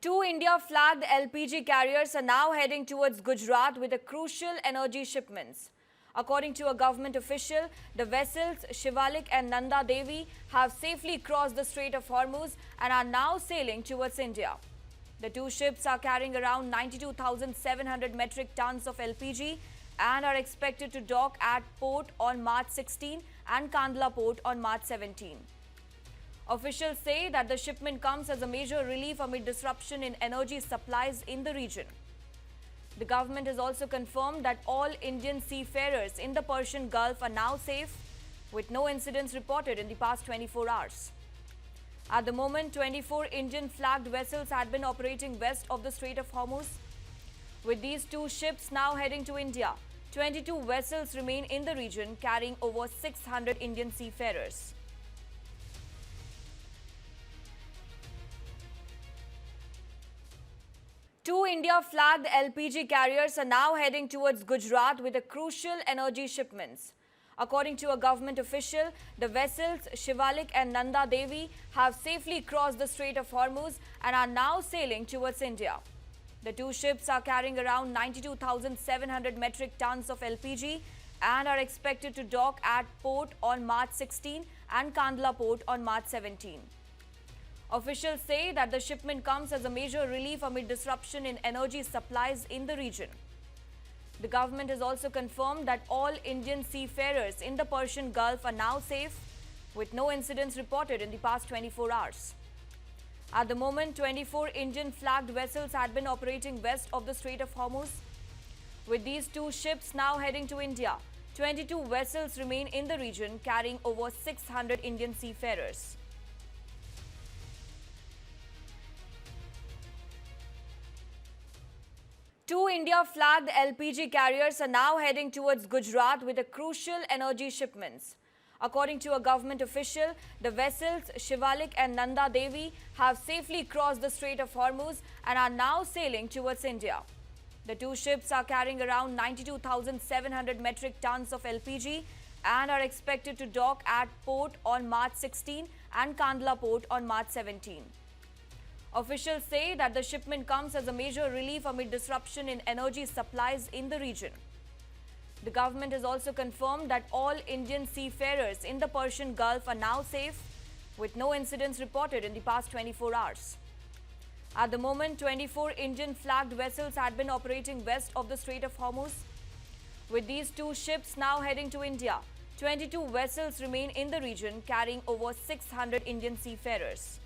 Two India-flagged LPG carriers are now heading towards Gujarat with a crucial energy shipments. According to a government official, the vessels Shivalik and Nanda Devi have safely crossed the Strait of Hormuz and are now sailing towards India. The two ships are carrying around 92,700 metric tons of LPG and are expected to dock at port on March 16 and Kandla port on March 17. Officials say that the shipment comes as a major relief amid disruption in energy supplies in the region. The government has also confirmed that all Indian seafarers in the Persian Gulf are now safe, with no incidents reported in the past 24 hours. At the moment, 24 Indian-flagged vessels had been operating west of the Strait of Hormuz. With these two ships now heading to India, 22 vessels remain in the region carrying over 600 Indian seafarers. Two India-flagged LPG carriers are now heading towards Gujarat with a crucial energy shipments. According to a government official, the vessels Shivalik and Nanda Devi have safely crossed the Strait of Hormuz and are now sailing towards India. The two ships are carrying around 92,700 metric tons of LPG and are expected to dock at port on March 16 and Kandla port on March 17. Officials say that the shipment comes as a major relief amid disruption in energy supplies in the region. The government has also confirmed that all Indian seafarers in the Persian Gulf are now safe, with no incidents reported in the past 24 hours. At the moment, 24 Indian-flagged vessels had been operating west of the Strait of Hormuz. With these two ships now heading to India, 22 vessels remain in the region carrying over 600 Indian seafarers. Two India-flagged LPG carriers are now heading towards Gujarat with a crucial energy shipments. According to a government official, the vessels Shivalik and Nanda Devi have safely crossed the Strait of Hormuz and are now sailing towards India. The two ships are carrying around 92,700 metric tons of LPG and are expected to dock at port on March 16 and Kandla port on March 17. Officials say that the shipment comes as a major relief amid disruption in energy supplies in the region. The government has also confirmed that all Indian seafarers in the Persian Gulf are now safe, with no incidents reported in the past 24 hours. At the moment, 24 Indian-flagged vessels had been operating west of the Strait of Hormuz. With these two ships now heading to India, 22 vessels remain in the region carrying over 600 Indian seafarers.